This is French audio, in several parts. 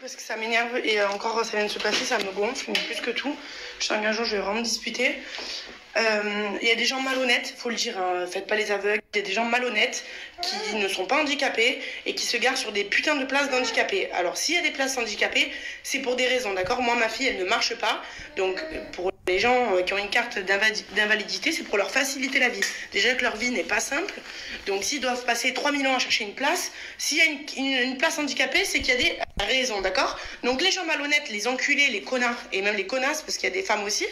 Parce que ça m'énerve et encore ça vient de se passer, ça me gonfle, mais plus que tout. Je sens qu'un jour je vais vraiment me disputer. Il y a des gens malhonnêtes, faut le dire, hein, faites pas les aveugles. Il y a des gens malhonnêtes qui ne sont pas handicapés et qui se garent sur des putains de places d'handicapés. Alors s'il y a des places handicapées, c'est pour des raisons, d'accord? Moi, ma fille, elle ne marche pas, donc pour les gens qui ont une carte d'invalidité, c'est pour leur faciliter la vie. Déjà que leur vie n'est pas simple, donc s'ils doivent passer 3000 ans à chercher une place, s'il y a une place handicapée, c'est qu'il y a des raisons, d'accord? Donc les gens malhonnêtes, les enculés, les connards, et même les connasses, parce qu'il y a des femmes aussi,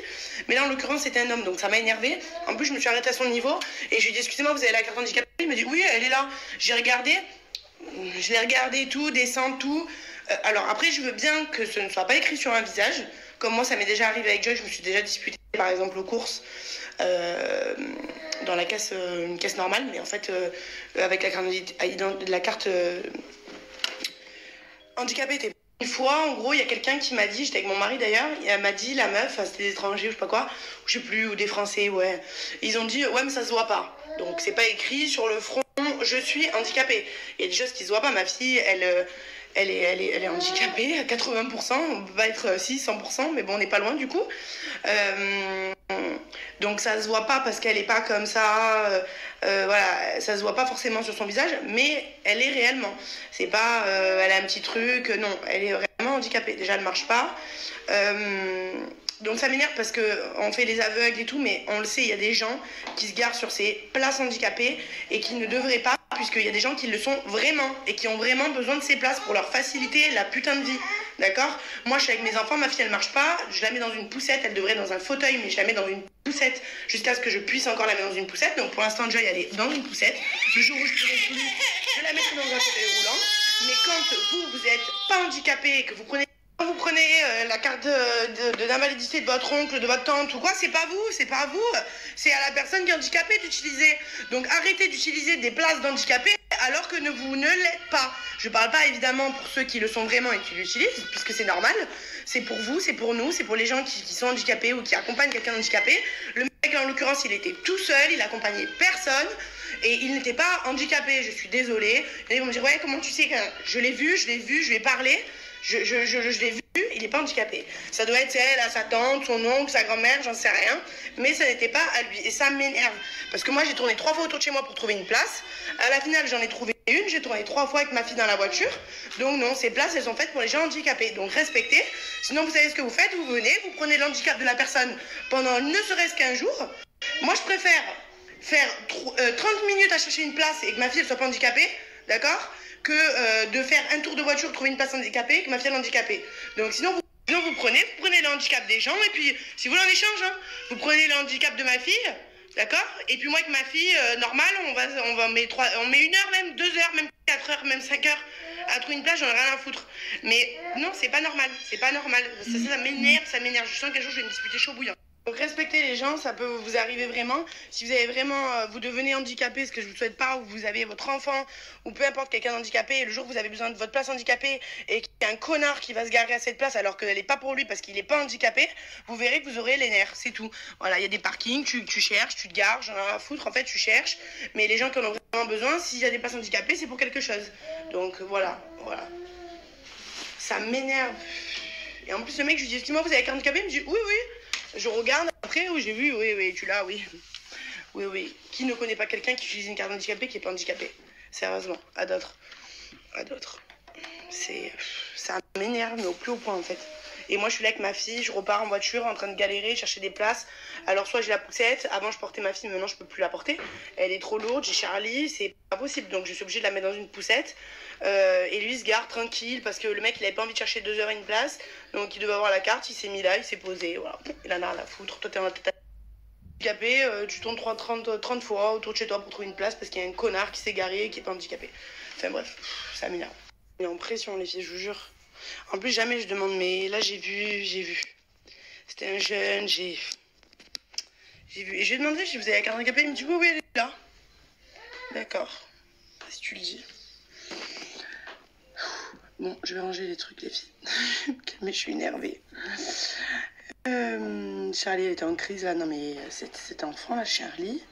mais là en l'occurrence c'était un homme, donc ça m'a énervé. En plus je me suis arrêtée à son niveau, et je lui ai dit excusez-moi, vous avez la carte handicapée? Il m'a dit oui, elle est là. J'ai regardé, je l'ai regardé tout, descendre tout. Alors après je veux bien que ce ne soit pas écrit sur un visage, comme moi ça m'est déjà arrivé avec Joy, je me suis déjà disputée par exemple aux courses, dans la caisse, une caisse normale, mais en fait avec la carte handicapée était. Une fois, en gros, il y a quelqu'un qui m'a dit, j'étais avec mon mari d'ailleurs, elle m'a dit, la meuf, c'était des étrangers ou je sais pas quoi, je sais plus, ou des Français, ouais. Ils ont dit, ouais, mais ça se voit pas. Donc c'est pas écrit sur le front, je suis handicapée. Il y a des choses qui se voient pas. Ma fille, elle est handicapée à 80%, on peut pas être 100%, mais bon, on n'est pas loin du coup. Donc ça se voit pas parce qu'elle est pas comme ça, voilà, ça se voit pas forcément sur son visage, mais elle est réellement. C'est pas, elle a un petit truc, non, elle est vraiment handicapée. Déjà, elle marche pas. Donc ça m'énerve parce qu'on fait les aveugles et tout, mais on le sait, il y a des gens qui se garent sur ces places handicapées et qui ne devraient pas, puisqu'il y a des gens qui le sont vraiment et qui ont vraiment besoin de ces places pour leur faciliter la putain de vie. D'accord? Moi, je suis avec mes enfants, ma fille, elle marche pas, je la mets dans une poussette, elle devrait être dans un fauteuil, mais je la mets dans une poussette jusqu'à ce que je puisse encore la mettre dans une poussette. Donc pour l'instant, Joy, elle est dans une poussette. Le jour où je pourrai plus, je la mettrai dans un fauteuil roulant. Mais quand vous êtes pas handicapé et que vous prenez la carte d'invalidité de votre oncle, de votre tante ou quoi, c'est pas vous, c'est à la personne qui est handicapée d'utiliser. Donc arrêtez d'utiliser des places d'handicapés alors que vous ne l'êtes pas. Je parle pas évidemment pour ceux qui le sont vraiment et qui l'utilisent, puisque c'est normal. C'est pour vous, c'est pour nous, c'est pour les gens qui sont handicapés ou qui accompagnent quelqu'un handicapé. Le mec, en l'occurrence, il était tout seul, il accompagnait personne. Et il n'était pas handicapé, je suis désolée. Et ils vont me dire, ouais, comment tu sais que je l'ai vu, je lui ai parlé. Je l'ai vu, il n'est pas handicapé. Ça doit être elle, à sa tante, son oncle, sa grand-mère, j'en sais rien. Mais ça n'était pas à lui. Et ça m'énerve. Parce que moi, j'ai tourné 3 fois autour de chez moi pour trouver une place. À la finale, j'en ai trouvé une. J'ai tourné 3 fois avec ma fille dans la voiture. Donc non, ces places, elles sont faites pour les gens handicapés. Donc respectez. Sinon, vous savez ce que vous faites. Vous venez, vous prenez l'handicap de la personne pendant ne serait-ce qu'un jour. Moi, je préfère faire 30 minutes à chercher une place et que ma fille ne soit pas handicapée. D'accord? Que de faire un tour de voiture, trouver une place handicapée, que ma fille est handicapée. Donc sinon vous prenez le handicap des gens, et puis si vous voulez en échange, hein, vous prenez le handicap de ma fille, d'accord? Et puis moi avec ma fille, normale, on met 1 heure, même 2 heures, même 4 heures, même 5 heures à trouver une place, j'en ai rien à foutre. Mais non, c'est pas normal, ça m'énerve, je sens qu'un jour je vais me disputer chaud bouillant. Donc respectez les gens, ça peut vous arriver vraiment. Si vous avez vraiment, vous devenez handicapé, ce que je ne vous souhaite pas, ou vous avez votre enfant, ou peu importe quelqu'un d'handicapé, et le jour où vous avez besoin de votre place handicapée, et qu'il y a un connard qui va se garer à cette place alors qu'elle n'est pas pour lui parce qu'il n'est pas handicapé, vous verrez que vous aurez les nerfs, c'est tout. Voilà, il y a des parkings, tu cherches, tu te gares, j'en ai rien à foutre, en fait tu cherches, mais les gens qui en ont vraiment besoin, s'il y a des places handicapées, c'est pour quelque chose. Donc voilà. Ça m'énerve. Et en plus le mec, je lui dis, excuse-moi, vous avez un handicapé? Il me dit, oui. Je regarde après, oui, j'ai vu, oui, tu l'as, oui. Oui. Qui ne connaît pas quelqu'un qui utilise une carte handicapée qui n'est pas handicapé? Sérieusement, à d'autres. Ça m'énerve, mais au plus haut point, en fait. Et moi, je suis là avec ma fille, je repars en voiture, en train de galérer, chercher des places. Alors, soit j'ai la poussette, avant je portais ma fille, mais maintenant je peux plus la porter. Elle est trop lourde, j'ai Charlie, c'est pas possible. Donc, je suis obligée de la mettre dans une poussette. Et lui, il se gare tranquille, parce que le mec, il avait pas envie de chercher 2 heures une place. Donc, il devait avoir la carte, il s'est mis là, il s'est posé, voilà. Il en a rien à foutre. Toi, t'es handicapé, tu tournes 30 fois autour de chez toi pour trouver une place, parce qu'il y a un connard qui s'est garé, qui est pas handicapé. Enfin bref, ça m'énerve. On est en pression, les filles, je vous jure. En plus, jamais je demande, mais là, j'ai vu. C'était un jeune, j'ai vu. Et je lui ai demandé, je lui ai dit, vous avez la carte handicapée? Il me dit, oui, elle est là. D'accord. Si tu le dis. Bon, je vais ranger les trucs, les filles. Mais je suis énervée. Charlie, elle était en crise, là. Non, mais cet enfant, là, Charlie,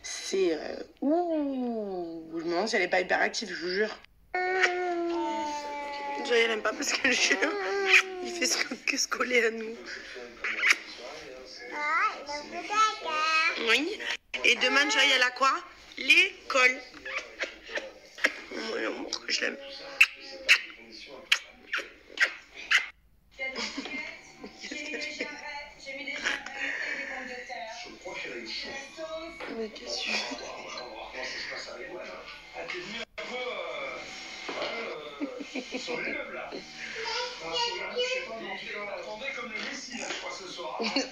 c'est... Ouh, je me demande si elle est pas hyperactive, je vous jure. Joël, elle aime pas parce que le chien, il fait que se coller à nous. Oui. Et demain, Joël, elle a quoi? L'école. Je l'aime. Mais qu'est-ce que tu fais?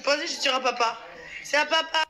Posez, je tire à papa. C'est à papa.